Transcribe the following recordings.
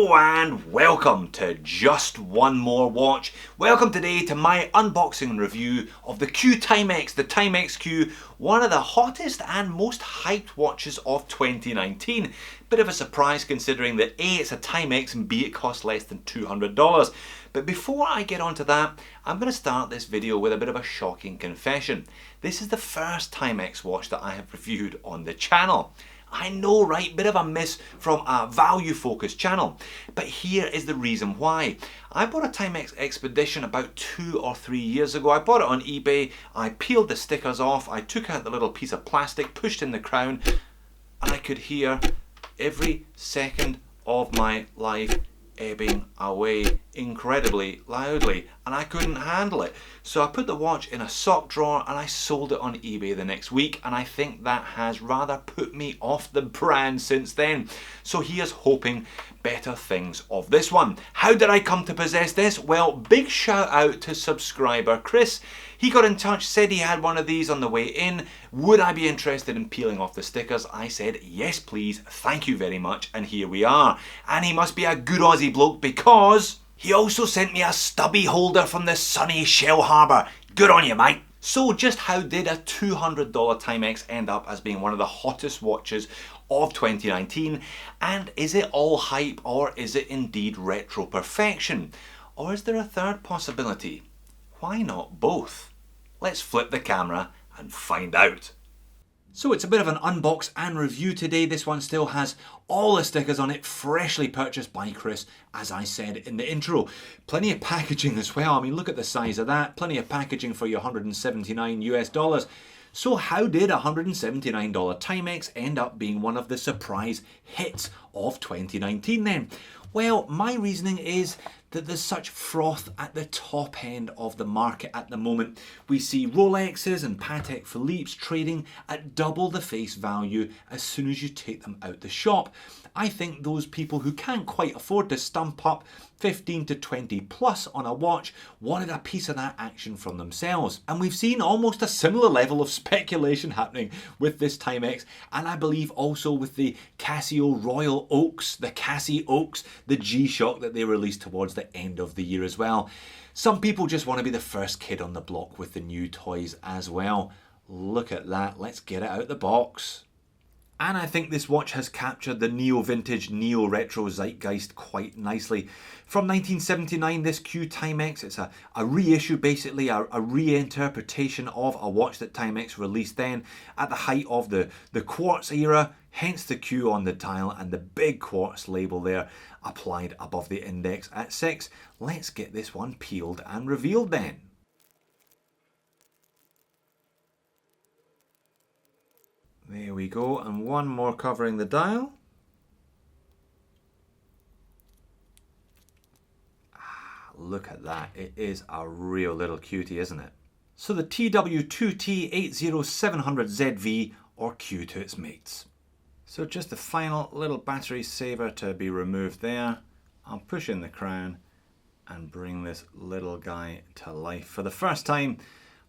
Hello and welcome to Just One More Watch. Welcome today to my unboxing and review of the Q Timex, the Timex Q, one of the hottest and most hyped watches of 2019. Bit of a surprise considering that A, it's a Timex and B, it costs less than $200. But before I get onto that, I'm going to start this video with a bit of a shocking confession. This is the first Timex watch that I have reviewed on the channel. I know, right? Bit of a miss from a value-focused channel. But here is the reason why. I bought a Timex Expedition about 2 or 3 years ago. I bought it on eBay. I peeled the stickers off. I took out the little piece of plastic, pushed in the crown, and I could hear every second of my life ebbing away incredibly loudly, and I couldn't handle it. So I put the watch in a sock drawer and I sold it on eBay the next week, and I think that has rather put me off the brand since then. So here's hoping better things of this one. How did I come to possess this? Well, big shout out to subscriber Chris. He got in touch, said he had one of these on the way in. Would I be interested in peeling off the stickers? I said, yes please, thank you very much, and here we are. And he must be a good Aussie bloke because he also sent me a stubby holder from the sunny Shell Harbour. Good on you, mate. So just how did a $200 Timex end up as being one of the hottest watches of 2019? And is it all hype, or is it indeed retro perfection? Or is there a third possibility? Why not both? Let's flip the camera and find out. So it's a bit of an unbox and review today. This one still has all the stickers on it, freshly purchased by Chris, as I said in the intro. Plenty of packaging as well. I mean, look at the size of that. Plenty of packaging for your $179 US. So how did a $179 Timex end up being one of the surprise hits of 2019 then? Well, my reasoning is that there's such froth at the top end of the market at the moment. We see Rolexes and Patek Philippe's trading at double the face value as soon as you take them out the shop. I think those people who can't quite afford to stump up 15 to 20 plus on a watch wanted a piece of that action from themselves. And we've seen almost a similar level of speculation happening with this Timex, and I believe also with the Casio Royal Oaks, the Cassie Oaks, the G-Shock that they released towards the end of the year as well. Some people just want to be the first kid on the block with the new toys as well. Look at that, let's get it out the box. And I think this watch has captured the neo-vintage, neo-retro zeitgeist quite nicely. From 1979, this Q Timex, it's a reissue, basically, a reinterpretation of a watch that Timex released then at the height of the quartz era, hence the Q on the dial and the big quartz label there applied above the index at 6. Let's get this one peeled and revealed then. There we go, and one more covering the dial. Look at that, it is a real little cutie, isn't it? So the TW2T80700ZV, or Q to its mates. So just the final little battery saver to be removed there. I'll push in the crown and bring this little guy to life for the first time.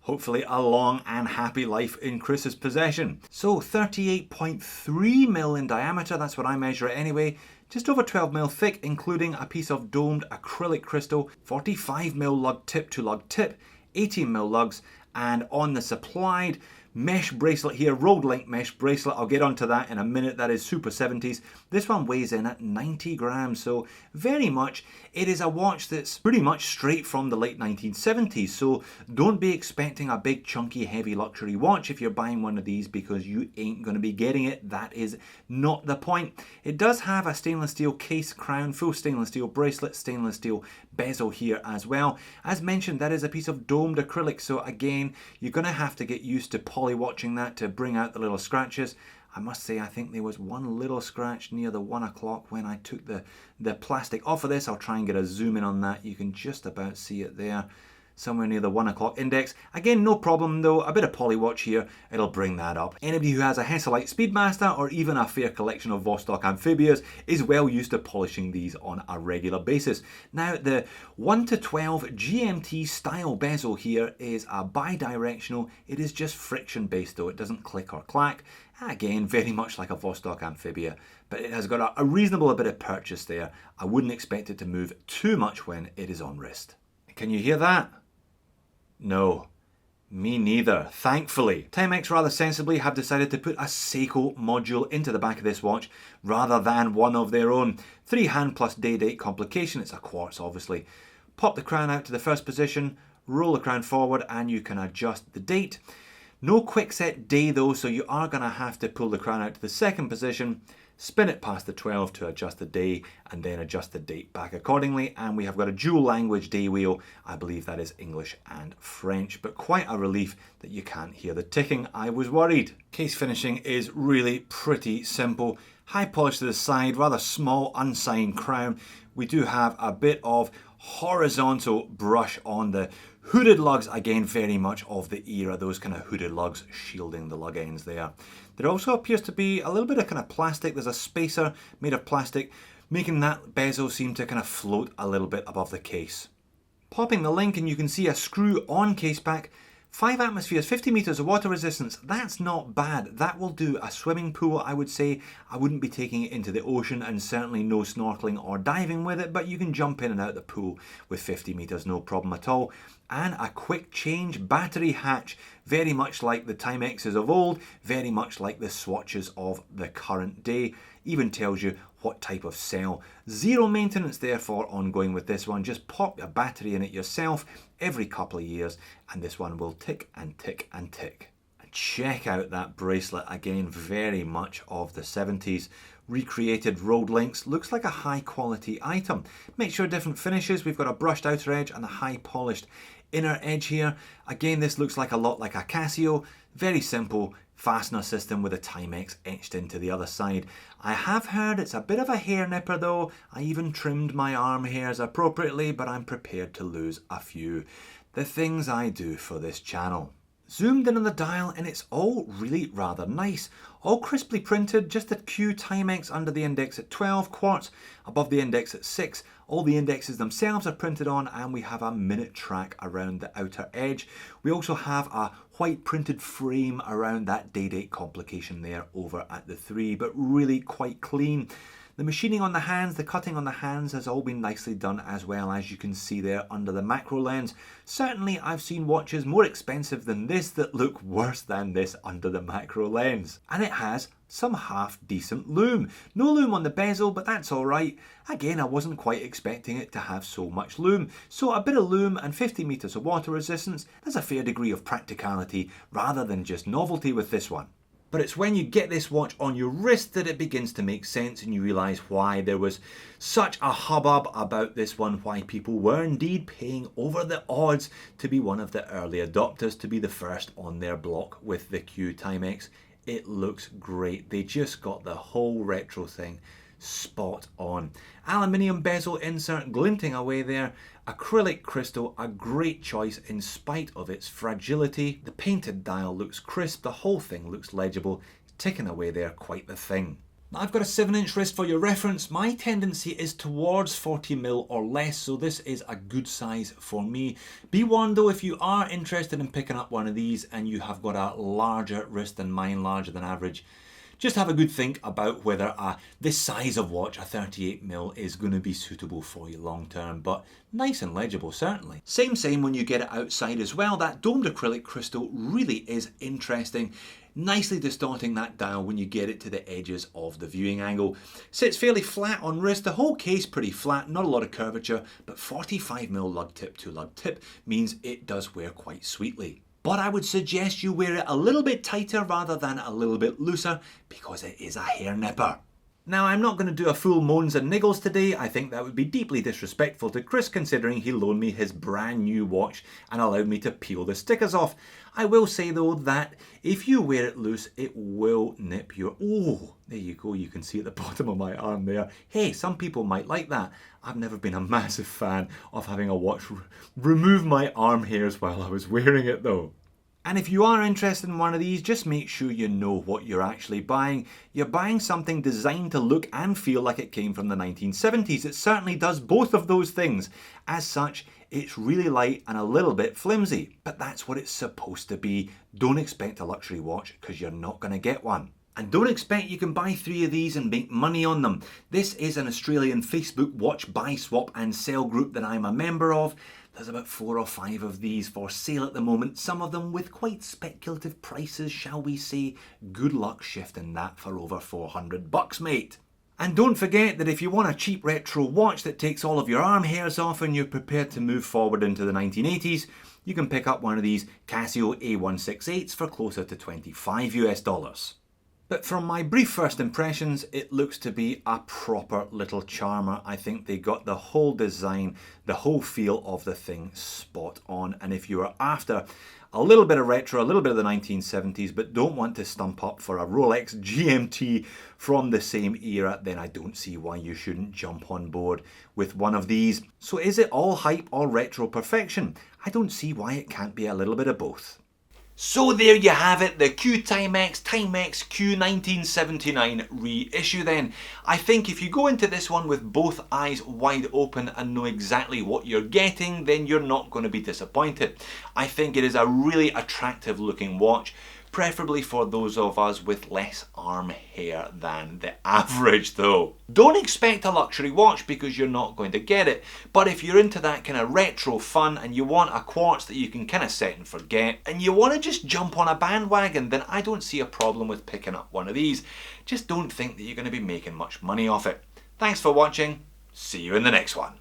Hopefully a long and happy life in Chris's possession. So 38.3mm in diameter, that's what I measure it anyway. Just over 12mm thick, including a piece of domed acrylic crystal, 45mm lug tip to lug tip, 18mm lugs, and on the supplied mesh bracelet here, rolled link mesh bracelet, I'll get onto that in a minute, that is super 70s. This one weighs in at 90 grams, so very much, it is a watch that's pretty much straight from the late 1970s, so don't be expecting a big chunky heavy luxury watch if you're buying one of these, because you ain't going to be getting it. That is not the point. It does have a stainless steel case crown, full stainless steel bracelet, stainless steel bezel here as well. As mentioned, that is a piece of domed acrylic, so again, you're going to have to get used to watching that to bring out the little scratches. I must say, I think there was one little scratch near the 1 o'clock when I took the plastic off of this. I'll try and get a zoom in on that. You can just about see it there. somewhere near the 1 o'clock index. Again, no problem though, a bit of polywatch here, it'll bring that up. Anybody who has a Hesalite Speedmaster or even a fair collection of Vostok Amphibias is well used to polishing these on a regular basis. Now the 1 to 12 GMT style bezel here is a bi-directional. It is just friction based though, it doesn't click or clack. Again, very much like a Vostok Amphibia, but it has got a reasonable bit of purchase there. I wouldn't expect it to move too much when it is on wrist. Can you hear that? No. Me neither, thankfully. Timex rather sensibly have decided to put a Seiko module into the back of this watch rather than one of their own. 3 hand plus day date complication, it's a quartz obviously. Pop the crown out to the first position, roll the crown forward and you can adjust the date. No quick set day though, so you are going to have to pull the crown out to the second position, spin it past the 12 to adjust the day and then adjust the date back accordingly. And we have got a dual language day wheel. I believe that is English and French, but quite a relief that you can't hear the ticking. I was worried. Case finishing is really pretty simple. High polish to the side, rather small unsigned crown. We do have a bit of horizontal brush on the hooded lugs, again very much of the era, those kind of hooded lugs shielding the lug ends there. There also appears to be a little bit of kind of plastic, there's a spacer made of plastic, making that bezel seem to kind of float a little bit above the case. Popping the link and you can see a screw on case pack. 5 atmospheres, 50 meters of water resistance, that's not bad. That will do a swimming pool, I would say. I wouldn't be taking it into the ocean and certainly no snorkeling or diving with it, but you can jump in and out the pool with 50 meters, no problem at all. And a quick change battery hatch, very much like the Timexes of old, very much like the Swatches of the current day. Even tells you what type of cell. Zero maintenance therefore ongoing with this one. Just pop a battery in it yourself every couple of years and this one will tick and tick and tick. And check out that bracelet, again very much of the 70s. Recreated rolled links, looks like a high quality item. Make sure different finishes, we've got a brushed outer edge and a high polished inner edge here. Again, this looks like a lot like a Casio. Very simple fastener system with a Timex etched into the other side. I have heard it's a bit of a hair nipper though. I even trimmed my arm hairs appropriately, but I'm prepared to lose a few. The things I do for this channel. Zoomed in on the dial and it's all really rather nice. All crisply printed, just the Q Timex under the index at 12 quarts, above the index at 6. All the indexes themselves are printed on and we have a minute track around the outer edge. We also have a white printed frame around that day date complication there over at the 3, but really quite clean. The machining on the hands, the cutting on the hands has all been nicely done as well, as you can see there under the macro lens. Certainly I've seen watches more expensive than this that look worse than this under the macro lens. And it has some half decent lume. No lume on the bezel, but that's alright. Again, I wasn't quite expecting it to have so much lume. So a bit of lume and 50 meters of water resistance, there's a fair degree of practicality rather than just novelty with this one. But it's when you get this watch on your wrist that it begins to make sense and you realise why there was such a hubbub about this one, why people were indeed paying over the odds to be one of the early adopters, to be the first on their block with the Q Timex. It looks great. They just got the whole retro thing spot on. Aluminium bezel insert glinting away there. Acrylic crystal, a great choice in spite of its fragility. The painted dial looks crisp, the whole thing looks legible, ticking away there, quite the thing. Now I've got a 7-inch wrist for your reference. My tendency is towards 40mm or less, so this is a good size for me. Be warned though, if you are interested in picking up one of these and you have got a larger wrist than mine, larger than average, just have a good think about whether this size of watch, a 38mm, is going to be suitable for you long term, but nice and legible certainly. Same when you get it outside as well. That domed acrylic crystal really is interesting, nicely distorting that dial when you get it to the edges of the viewing angle. Sits fairly flat on wrist, the whole case pretty flat, not a lot of curvature, but 45mm lug tip to lug tip means it does wear quite sweetly. But I would suggest you wear it a little bit tighter rather than a little bit looser because it is a hair nipper. Now, I'm not going to do a full moans and niggles today. I think that would be deeply disrespectful to Chris, considering he loaned me his brand new watch and allowed me to peel the stickers off. I will say though that if you wear it loose, it will nip your... Oh, there you go, you can see at the bottom of my arm there. Hey, some people might like that. I've never been a massive fan of having a watch remove my arm hairs while I was wearing it though. And if you are interested in one of these, just make sure you know what you're actually buying. You're buying something designed to look and feel like it came from the 1970s. It certainly does both of those things. As such, it's really light and a little bit flimsy. But that's what it's supposed to be. Don't expect a luxury watch because you're not going to get one. And don't expect you can buy 3 of these and make money on them. This is an Australian Facebook watch buy, swap and sell group that I'm a member of. There's about 4 or 5 of these for sale at the moment, some of them with quite speculative prices, shall we say. Good luck shifting that for over $400, mate. And don't forget that if you want a cheap retro watch that takes all of your arm hairs off and you're prepared to move forward into the 1980s, you can pick up one of these Casio A168s for closer to $25 US. But from my brief first impressions, it looks to be a proper little charmer. I think they got the whole design, the whole feel of the thing spot on. And if you are after a little bit of retro, a little bit of the 1970s, but don't want to stump up for a Rolex GMT from the same era, then I don't see why you shouldn't jump on board with one of these. So is it all hype or retro perfection? I don't see why it can't be a little bit of both. So there you have it, the Q Timex Q 1979 reissue then. I think if you go into this one with both eyes wide open and know exactly what you're getting, then you're not going to be disappointed. I think it is a really attractive looking watch, preferably for those of us with less arm hair than the average though. Don't expect a luxury watch because you're not going to get it, but if you're into that kind of retro fun and you want a quartz that you can kind of set and forget, and you want to just jump on a bandwagon, then I don't see a problem with picking up one of these. Just don't think that you're going to be making much money off it. Thanks for watching, see you in the next one.